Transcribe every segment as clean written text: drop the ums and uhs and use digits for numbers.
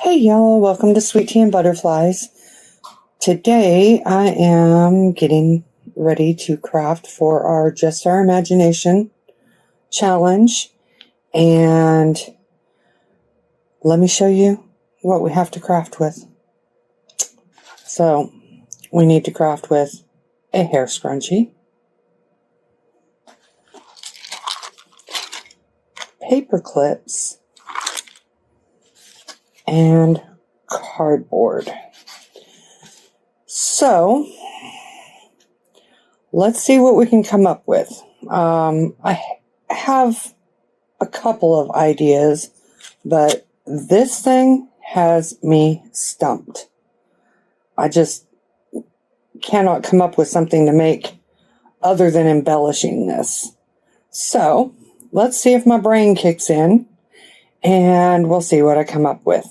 Hey y'all, welcome to Sweet Tea and Butterflies. Today I am getting ready to craft for our Just Our Imagination challenge, and let me show you what we have to craft with. So we need to craft with a hair scrunchie, paper clips, and cardboard. So let's see what we can come up with. I have a couple of ideas, but this thing has me stumped. I just cannot come up with something to make other than embellishing this. So let's see if my brain kicks in, and we'll see what I come up with.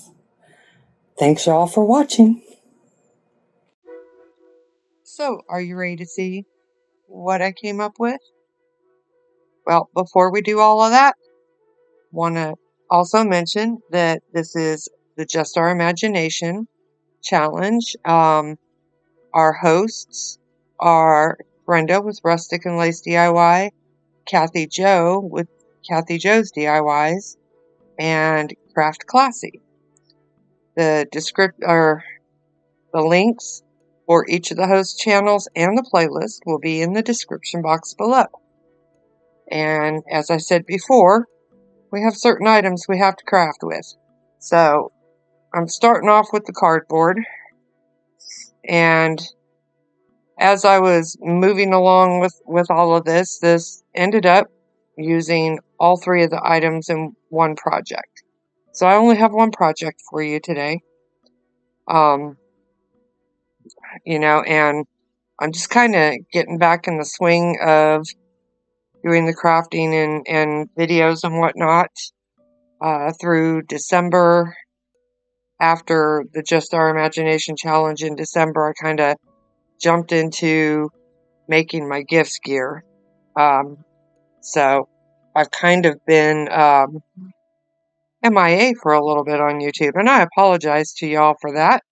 Thanks y'all for watching. So, are you ready to see what I came up with? Well, before we do all of that, want to also mention that this is the Just Our Imagination challenge. Our hosts are Brenda with Rustic and Lace DIY, Kathy Joe with Kathy Joe's DIYs, and Craft Classy. The links for each of the host channels and the playlist will be in the description box below. And as I said before, we have certain items we have to craft with. So I'm starting off with the cardboard, and as I was moving along with all of this ended up using all three of the items in one project. So I only have one project for you today. And I'm just kind of getting back in the swing of doing the crafting and videos and whatnot through December. After the Just Our Imagination challenge in December, I kind of jumped into making my gifts gear. So I've kind of been MIA for a little bit on YouTube, and I apologize to y'all for that.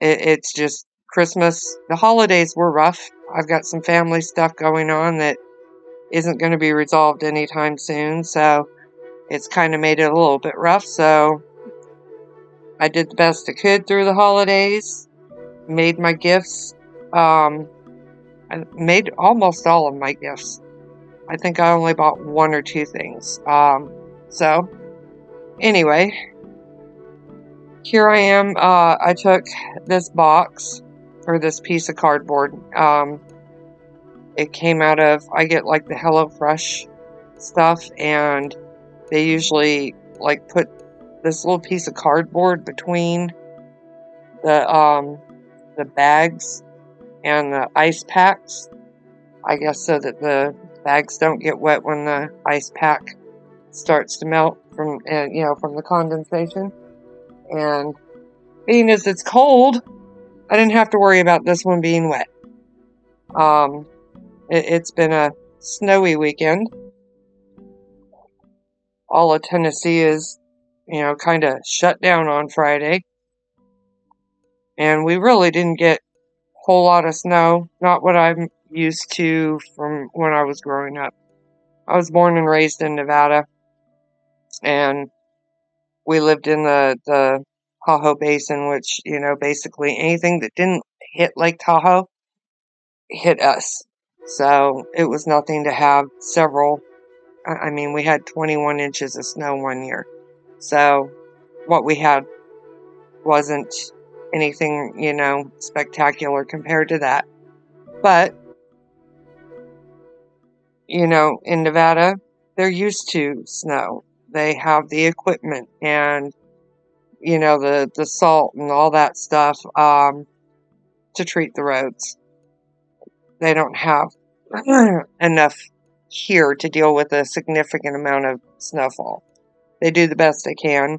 It's just Christmas. The holidays were rough. I've got some family stuff going on that isn't going to be resolved anytime soon, so it's kind of made it a little bit rough. So I did the best I could through the holidays, made my gifts. I made almost all of my gifts. I think I only bought one or two things. So anyway, here I am. I took this box, or this piece of cardboard. It came out of, I get like the HelloFresh stuff, and they usually like put this little piece of cardboard between the bags and the ice packs, I guess, so that the bags don't get wet when the ice pack starts to melt from the condensation. And being as it's cold, I didn't have to worry about this one being wet. It's been a snowy weekend. All of Tennessee is, kind of shut down on Friday. And we really didn't get a whole lot of snow. Not what I'm used to from when I was growing up. I was born and raised in Nevada. And we lived in the Tahoe Basin, which, basically anything that didn't hit Lake Tahoe hit us. So it was nothing to have several. I mean, we had 21 inches of snow one year. So what we had wasn't anything, spectacular compared to that. But, in Nevada, they're used to snow. They have the equipment and, the salt and all that stuff to treat the roads. They don't have enough here to deal with a significant amount of snowfall. They do the best they can.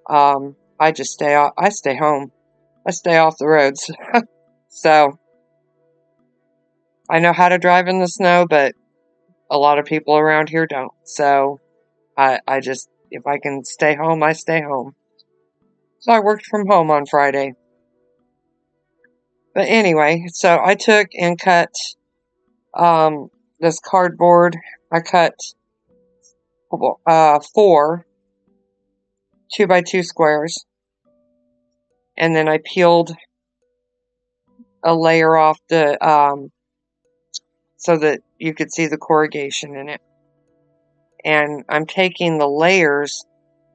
I just stay home. I stay off the roads. So I know how to drive in the snow, but a lot of people around here don't. So I just if I can stay home, I stay home. So I worked from home on Friday. But anyway, so I took and cut this cardboard. I cut 4 2x2 squares, and then I peeled a layer off the so that you could see the corrugation in it. And I'm taking the layers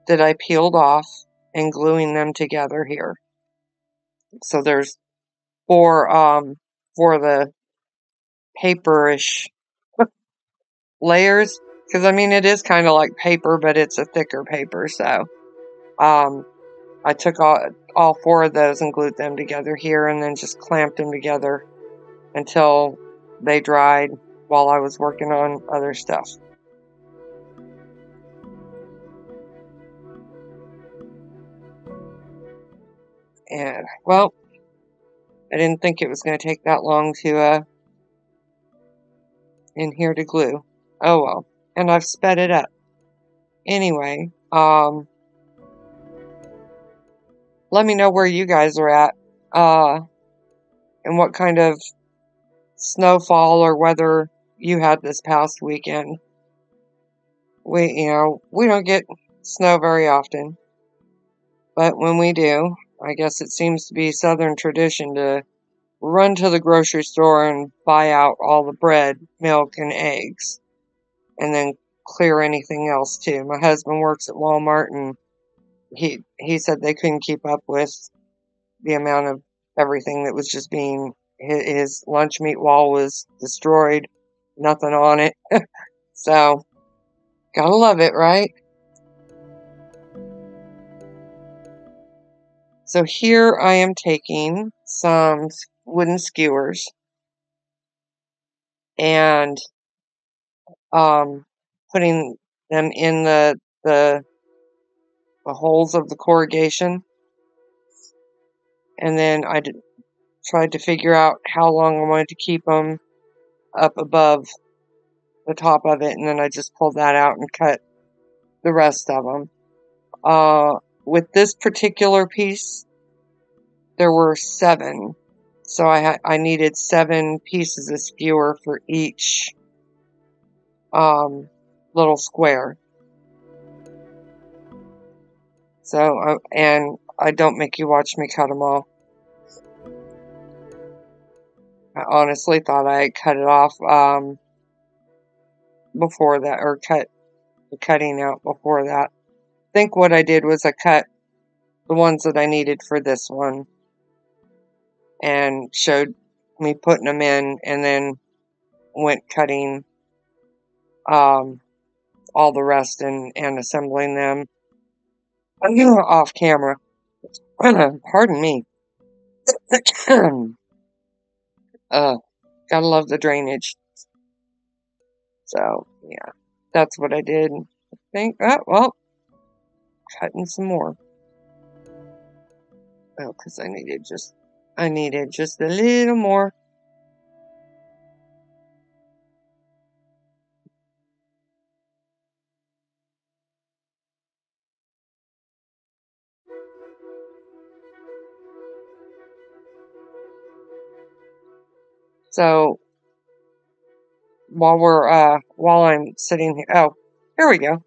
that I peeled off and gluing them together here. So there's 4 for the paperish layers, because I mean it is kind of like paper, but it's a thicker paper. So I took all 4 of those and glued them together here, and then just clamped them together until they dried while I was working on other stuff. And well, I didn't think it was going to take that long to in here to glue. Oh well, and I've sped it up. Anyway, let me know where you guys are at, and what kind of snowfall or weather you had this past weekend. We don't get snow very often, but when we do, I guess it seems to be Southern tradition to run to the grocery store and buy out all the bread, milk, and eggs, and then clear anything else too. My husband works at Walmart, and he said they couldn't keep up with the amount of everything that was just being, his lunch meat wall was destroyed, nothing on it. So, gotta love it, right? So here I am taking some wooden skewers and putting them in the holes of the corrugation, and then I tried to figure out how long I wanted to keep them up above the top of it, and then I just pulled that out and cut the rest of them. With this particular piece, there were 7, so I needed 7 pieces of skewer for each little square. So, and I don't make you watch me cut them all. I honestly thought I had cut it off before that, or cut the cutting out before that. I think what I did was I cut the ones that I needed for this one and showed me putting them in, and then went cutting all the rest and assembling them off camera. Pardon me. Gotta love the drainage. So, yeah, that's what I did. I think, well, cutting some more. Oh, because I needed just a little more. So, while I'm sitting here, oh, here we go.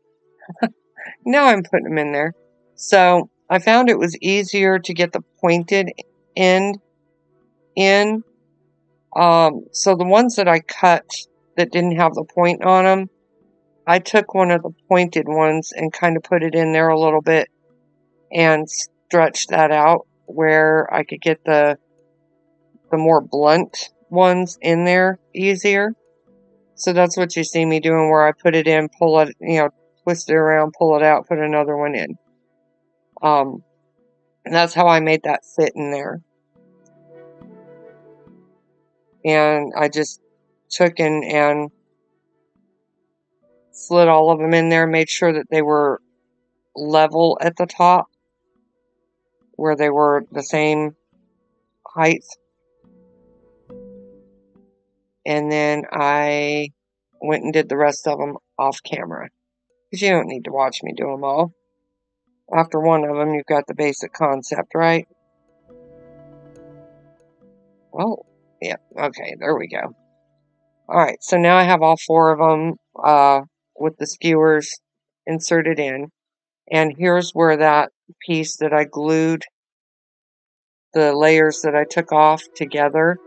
Now I'm putting them in there. So, I found it was easier to get the pointed end in. So the ones that I cut that didn't have the point on them, I took one of the pointed ones and kind of put it in there a little bit and stretched that out where I could get the more blunt ones in there easier. So that's what you see me doing, where I put it in, pull it, twist it around, pull it out, put another one in. And that's how I made that fit in there. And I just took and slid all of them in there, made sure that they were level at the top, where they were the same height. And then I went and did the rest of them off camera. because you don't need to watch me do them all. After one of them, you've got the basic concept, right? Oh, yeah, okay, there we go. Alright, so now I have all 4 of them with the skewers inserted in. And here's where that piece that I glued, the layers that I took off together,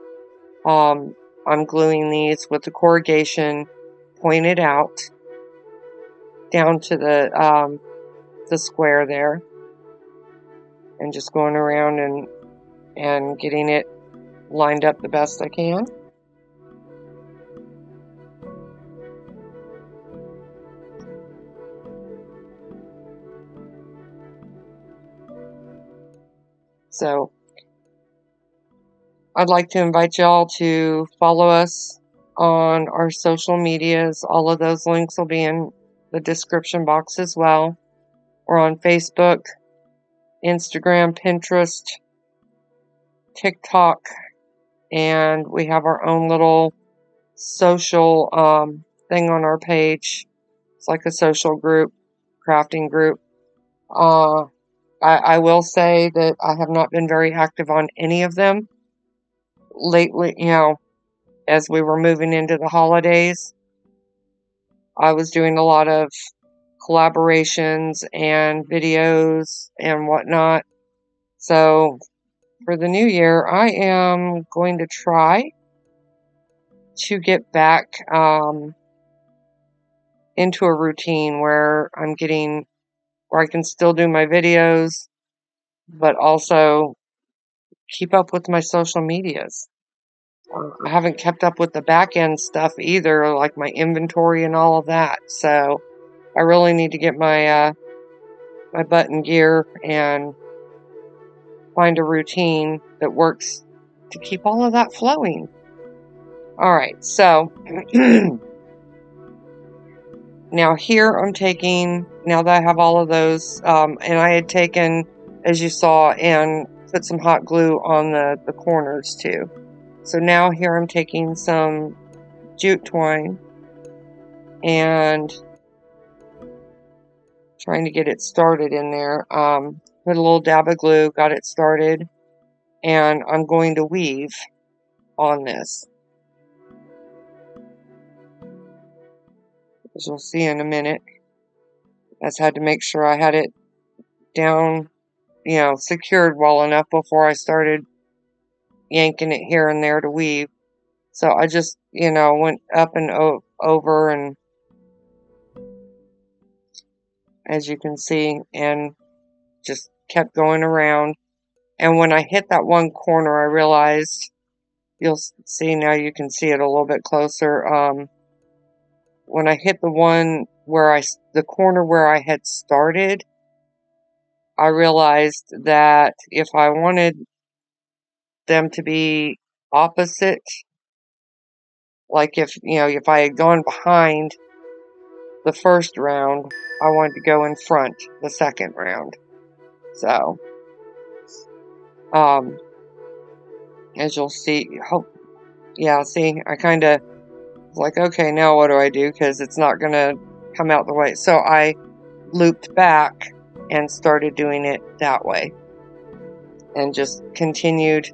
I'm gluing these with the corrugation pointed out down to the square there, and just going around and getting it lined up the best I can. So I'd like to invite y'all to follow us on our social medias. All of those links will be in the description box as well. We're on Facebook, Instagram, Pinterest, TikTok, and we have our own little social thing on our page. It's like a social group, crafting group. I will say that I have not been very active on any of them lately, as we were moving into the holidays. I was doing a lot of collaborations and videos and whatnot. So for the new year, I am going to try to get back into a routine where where I can still do my videos, but also keep up with my social medias. I haven't kept up with the back end stuff either, like my inventory and all of that. So I really need to get my my butt in gear and find a routine that works to keep all of that flowing. All right, so now here I'm taking, now that I have all of those, and I had taken, as you saw, and put some hot glue on the corners too. So now here I'm taking some jute twine and trying to get it started in there. Put a little dab of glue, got it started, and I'm going to weave on this. As you'll see in a minute. I just had to make sure I had it down, secured well enough before I started yanking it here and there to weave. So I just, went up and over, and as you can see, and just kept going around. And when I hit that one corner, I realized, you'll see now, you can see it a little bit closer. When I hit the corner where I had started, I realized that if I wanted them to be opposite, like if I had gone behind the first round, I wanted to go in front the second round. So, as you'll see, see, I kind of was like, okay, now what do I do? Because it's not going to come out the way. So I looped back and started doing it that way. And just continued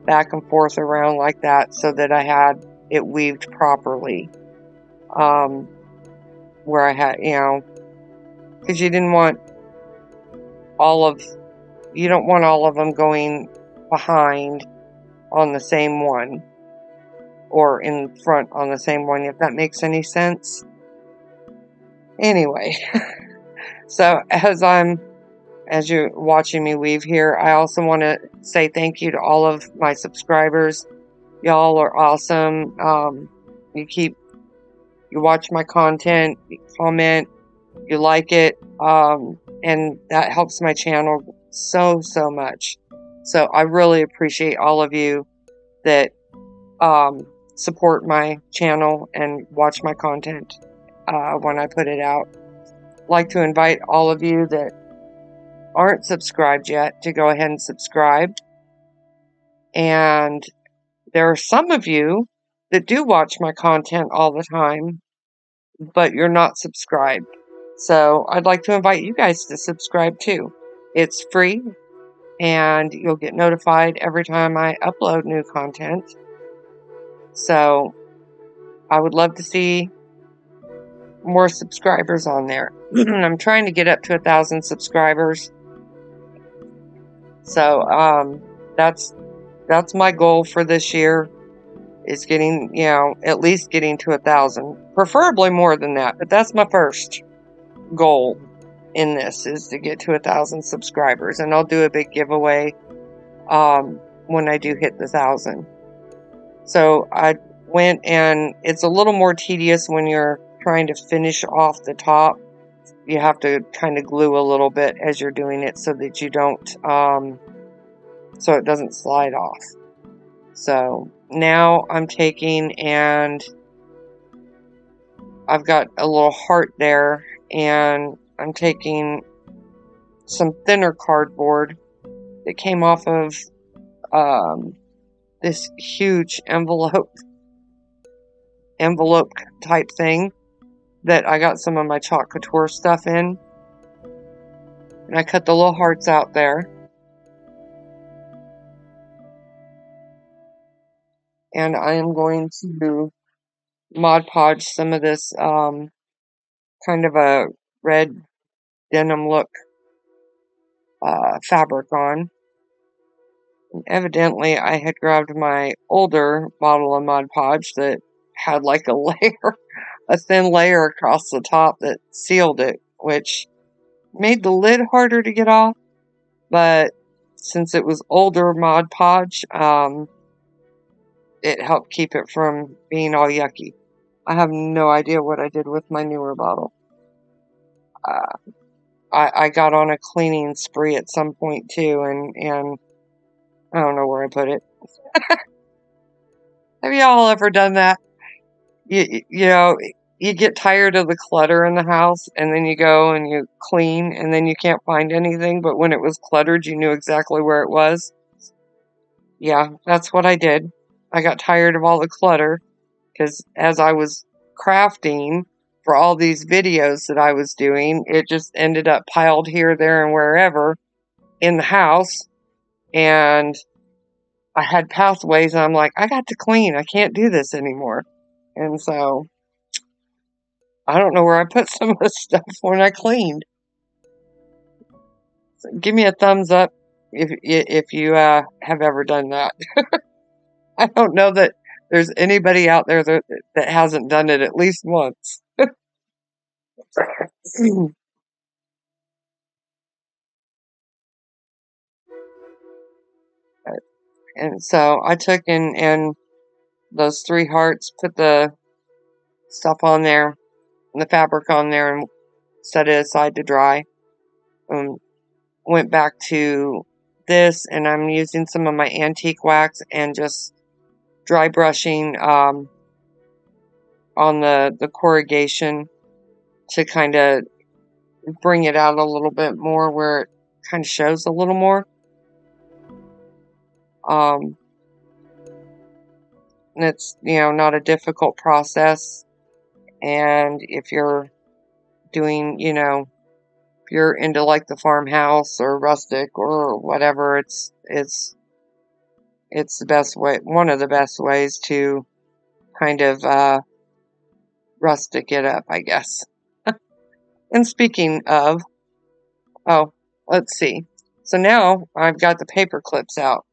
back and forth around like that so that I had it weaved properly. Where I had, because you don't want all of them going behind on the same one or in front on the same one, if that makes any sense. Anyway, so as you're watching me weave here, I also want to say thank you to all of my subscribers. Y'all are awesome. You watch my content, you comment, you like it, and that helps my channel so much. So I really appreciate all of you that support my channel and watch my content when I put it out. I'd like to invite all of you that aren't subscribed yet to go ahead and subscribe. And there are some of you that do watch my content all the time, but you're not subscribed. So I'd like to invite you guys to subscribe too. It's free, and you'll get notified every time I upload new content. So I would love to see more subscribers on there. I'm trying to get up to 1,000 subscribers. So that's my goal for this year, is getting, at least getting to 1,000. Preferably more than that, but that's my first goal in this, is to get to 1,000 subscribers, and I'll do a big giveaway when I do hit the 1,000. So I went, and it's a little more tedious when you're trying to finish off the top. You have to kind of glue a little bit as you're doing it so that you don't, so it doesn't slide off. So now I'm taking, and I've got a little heart there, and I'm taking some thinner cardboard that came off of this huge envelope type thing that I got some of my chalk couture stuff in. And I cut the little hearts out there. And I am going to Mod Podge some of this kind of a red denim look fabric on. And evidently, I had grabbed my older bottle of Mod Podge that had like a layer, a thin layer across the top that sealed it, which made the lid harder to get off. But since it was older Mod Podge, it helped keep it from being all yucky. I have no idea what I did with my newer bottle. I got on a cleaning spree at some point too, and I don't know where I put it. Have y'all ever done that? You get tired of the clutter in the house, and then you go and you clean, and then you can't find anything, but when it was cluttered, you knew exactly where it was. Yeah, that's what I did. I got tired of all the clutter, because as I was crafting for all these videos that I was doing, it just ended up piled here, there, and wherever in the house. And I had pathways, and I'm like, I got to clean. I can't do this anymore. And so I don't know where I put some of the stuff when I cleaned. So give me a thumbs up if you have ever done that. I don't know that there's anybody out there that hasn't done it at least once. And so I took and those 3 hearts, put the stuff on there, and the fabric on there, and set it aside to dry. Went back to this, and I'm using some of my antique wax and just dry brushing on the corrugation to kind of bring it out a little bit more, where it kind of shows a little more. And it's, not a difficult process. And if you're doing, if you're into like the farmhouse or rustic or whatever, it's the best way, one of the best ways to kind of rustic it up, I guess. And speaking of, let's see. So now I've got the paper clips out.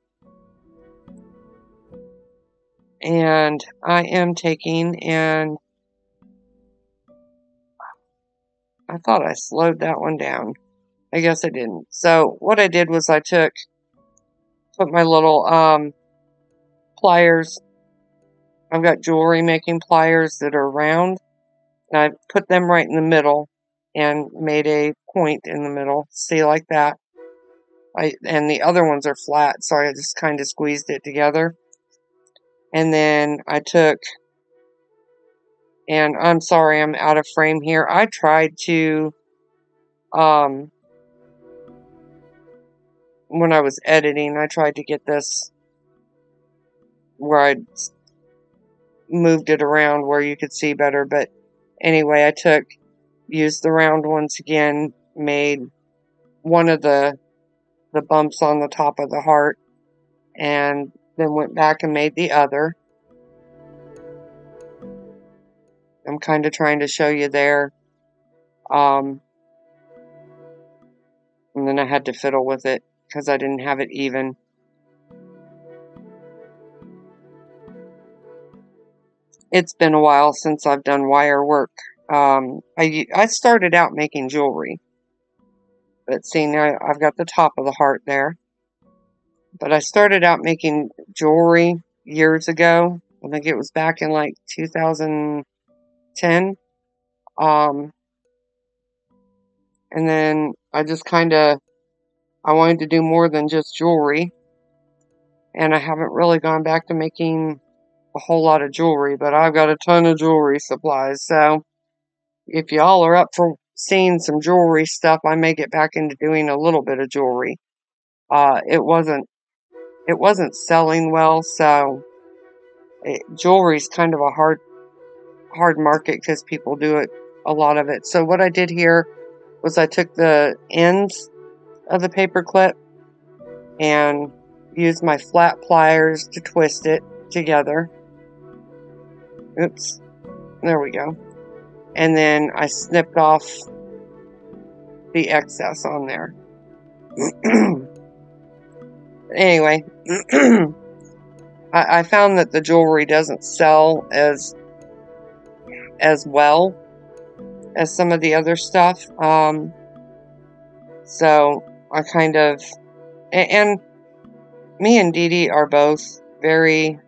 And I am taking, and I thought I slowed that one down. I guess I didn't. So what I did was I put my little pliers. I've got jewelry making pliers that are round. And I put them right in the middle and made a point in the middle. See, like that. And the other ones are flat, so I just kind of squeezed it together. And then I took, and I'm sorry I'm out of frame here. I tried to, when I was editing, I tried to get this where I moved it around where you could see better. But anyway, I took used the round ones again, made one of the bumps on the top of the heart, and then went back and made the other. I'm kind of trying to show you there. And then I had to fiddle with it because I didn't have it even. It's been a while since I've done wire work. I started out making jewelry. But see, now I've got the top of the heart there. But I started out making jewelry years ago. I think it was back in like 2010. And then I just I wanted to do more than just jewelry. And I haven't really gone back to making a whole lot of jewelry, but I've got a ton of jewelry supplies. So if y'all are up for seeing some jewelry stuff, I may get back into doing a little bit of jewelry. It wasn't selling well, so jewelry's kind of a hard market because people do it, a lot of it. So what I did here was I took the ends of the paperclip and used my flat pliers to twist it together. Oops, there we go. And then I snipped off the excess on there. Anyway, I found that the jewelry doesn't sell as well as some of the other stuff. So I and me and Dee Dee are both very,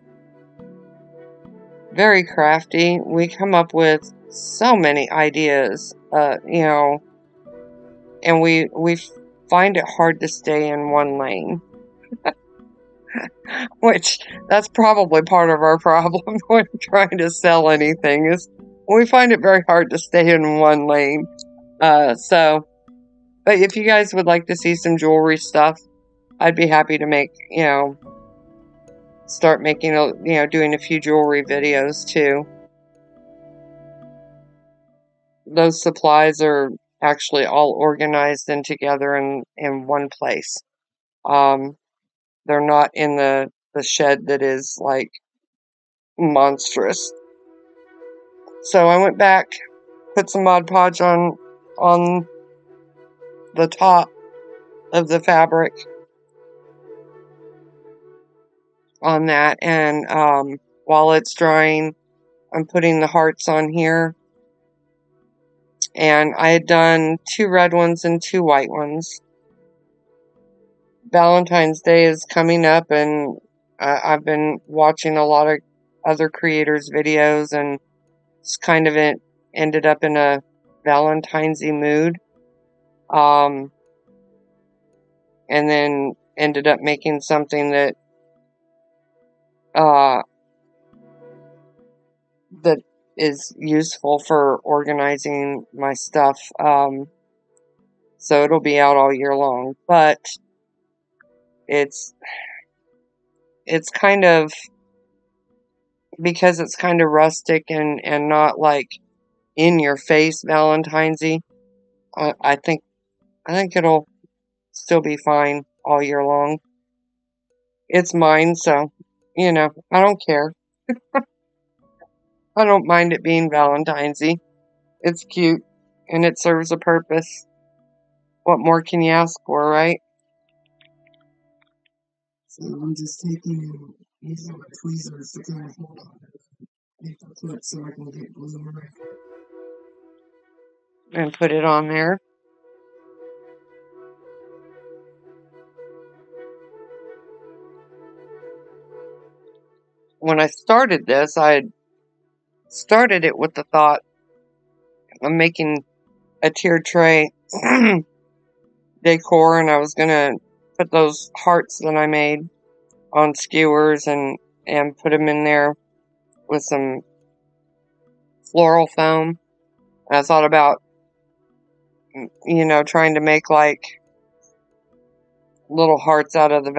very crafty. We come up with so many ideas, and we find it hard to stay in one lane. Which, that's probably part of our problem when trying to sell anything, is we find it very hard to stay in one lane. But if you guys would like to see some jewelry stuff, I'd be happy to make, start making, doing a few jewelry videos too. Those supplies are actually all organized and together in one place. They're not in the shed that is like monstrous. So I went back, put some Mod Podge on the top of the fabric on that, and while it's drying, I'm putting the hearts on here. And I had done 2 red ones and 2 white ones. Valentine's Day is coming up, and I've been watching a lot of other creators' videos, and it's kind of ended up in a Valentine's-y mood. And then ended up making something that that is useful for organizing my stuff. So it'll be out all year long, but it's kind of, because it's kind of rustic and not like in your face Valentine's-y. I think it'll still be fine all year long. It's mine, so I don't care. I don't mind it being Valentine's-y. It's cute and it serves a purpose. What more can you ask for, right? So I'm just using my tweezers to kind of hold on to the paperclip so I can get glue and put it on there. When I started this, I started it with the thought of making a tiered tray decor, and I was gonna put those hearts that I made on skewers and put them in there with some floral foam. And I thought about, trying to make like little hearts out of the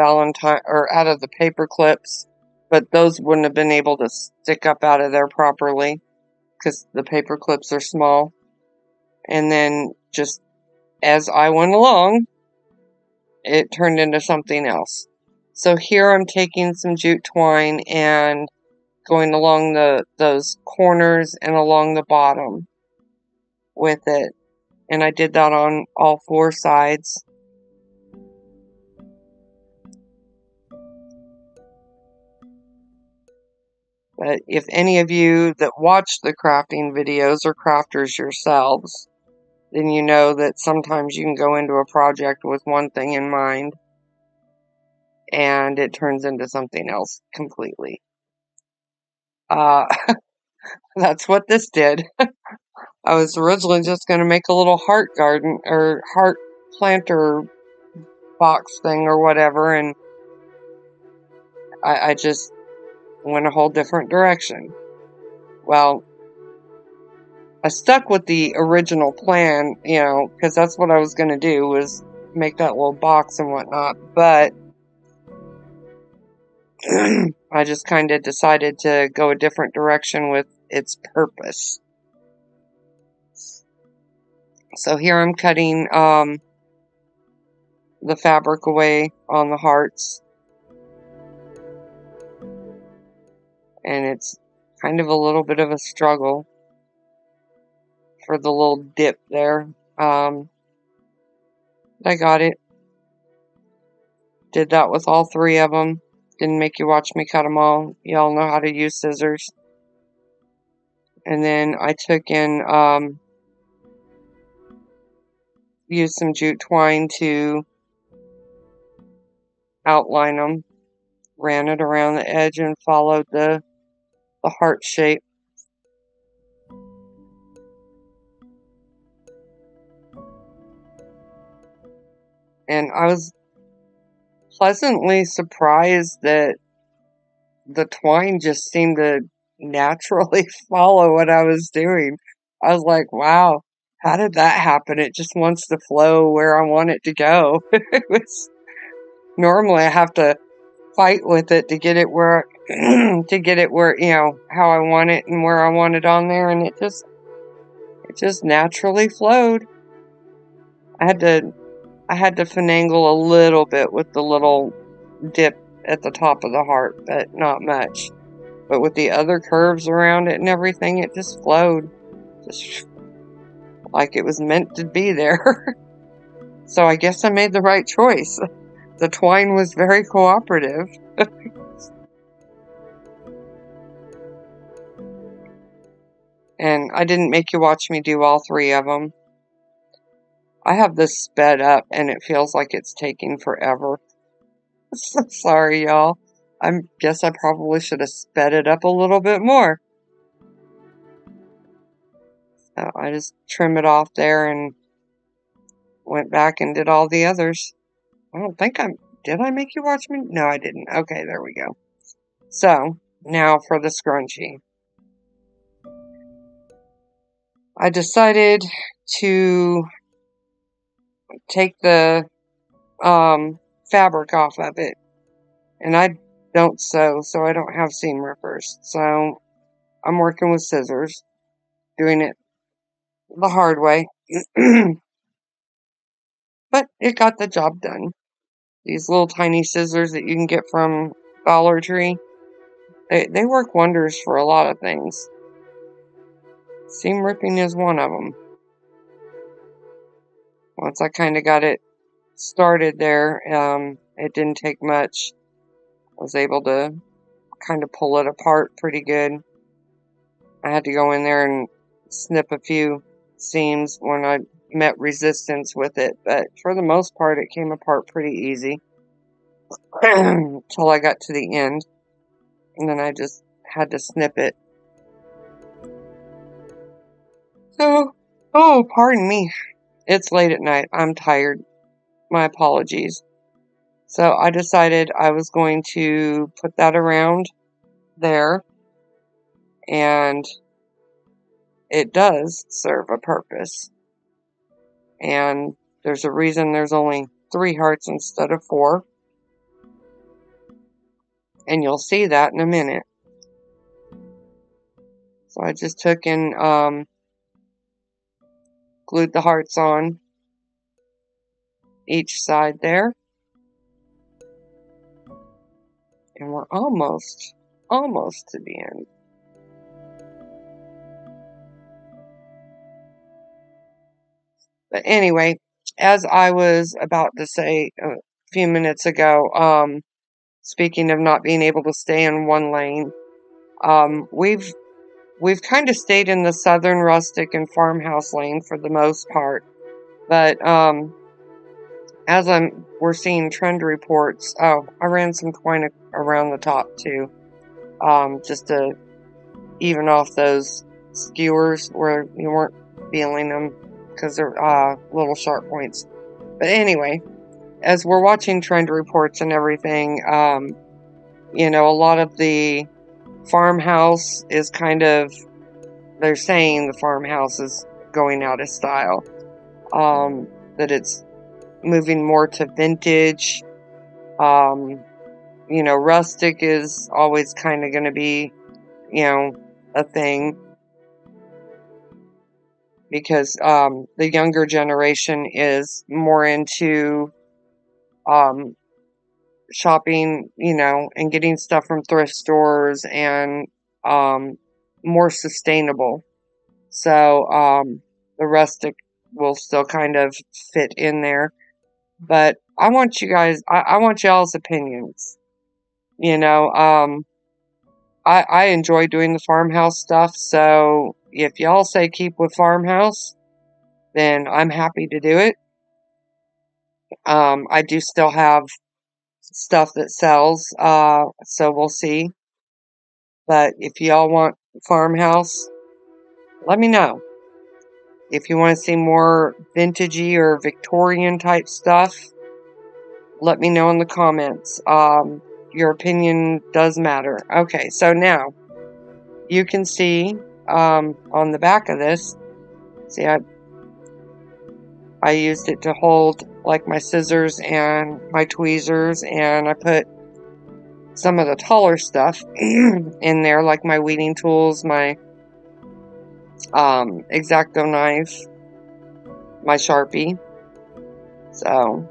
out of the paper clips, but those wouldn't have been able to stick up out of there properly because the paper clips are small. And then just as I went along, it turned into something else. So here I'm taking some jute twine and going along those corners and along the bottom with it. And I did that on all 4 sides. But if any of you that watch the crafting videos are crafters yourselves, then you know that sometimes you can go into a project with one thing in mind and it turns into something else completely. That's what this did. I was originally just going to make a little heart garden or heart planter box thing or whatever, and I just went a whole different direction. Well, I stuck with the original plan, you know, because that's what I was going to do, was make that little box and whatnot, but I just kind of decided to go a different direction with its purpose. So here I'm cutting the fabric away on the hearts, and it's kind of a little bit of a struggle for the little dip there. I got it. Did that with all 3 of them. Didn't make you watch me cut them all. Y'all know how to use scissors. And then I took in, used some jute twine to outline them. Ran it around the edge and followed the heart shape. And I was pleasantly surprised that the twine just seemed to naturally follow what I was doing. I was like, wow, how did that happen? It just wants to flow where I want it to go. It was, normally I have to fight with it to get it where, you know, how I want it and where I want it on there. And it just naturally flowed. I had to finagle a little bit with the little dip at the top of the heart, but not much. But with the other curves around it and everything, it just flowed. Just like it was meant to be there. So I guess I made the right choice. The twine was very cooperative. And I didn't make you watch me do all 3 of them. I have this sped up and it feels like it's taking forever. So sorry, y'all. I guess I probably should have sped it up a little bit more. So I just trim it off there and went back and did all the others. I don't think did I make you watch me? No, I didn't. Okay, there we go. So, now for the scrunchie. I decided to take the fabric off of it. And I don't sew, so I don't have seam rippers. So, I'm working with scissors, doing it the hard way. But it got the job done. These little tiny scissors that you can get from Dollar Tree, they work wonders for a lot of things. Seam ripping is one of them. Once I kind of got it started there, it didn't take much. I was able to kind of pull it apart pretty good. I had to go in there and snip a few seams when I met resistance with it, but for the most part it came apart pretty easy until I got to the end, and then I just had to snip it. So, oh, pardon me. It's late at night. I'm tired. My apologies. So I decided I was going to put that around there, and it does serve a purpose. And there's a reason there's only 3 hearts instead of 4. And you'll see that in a minute. So I just took in Glued the hearts on each side there. And we're almost to the end. But anyway, as I was about to say a few minutes ago, speaking of not being able to stay in one lane, we've kind of stayed in the southern rustic and farmhouse lane for the most part. But as we're seeing trend reports. Oh, I ran some twine around the top too, just to even off those skewers where you weren't feeling them because they're little sharp points. But anyway, as we're watching trend reports and everything, you know, a lot of the farmhouse is kind of, they're saying the farmhouse is going out of style, that it's moving more to vintage. You know, rustic is always kind of going to be, you know, a thing, because the younger generation is more into shopping, you know, and getting stuff from thrift stores and more sustainable. So the rustic will still kind of fit in there. But I want you guys, I want y'all's opinions. You know, I enjoy doing the farmhouse stuff. So if y'all say keep with farmhouse, then I'm happy to do it. I do still have stuff that sells, so we'll see. But if y'all want farmhouse, let me know. If you want to see more vintagey or Victorian type stuff, let me know in the comments. Your opinion does matter. Okay, so now you can see on the back of this, see, I used it to hold like my scissors and my tweezers, and I put some of the taller stuff in there, like my weeding tools, my X-Acto knife, my Sharpie. So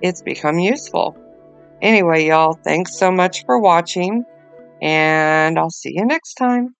it's become useful. Anyway, y'all, thanks so much for watching, and I'll see you next time.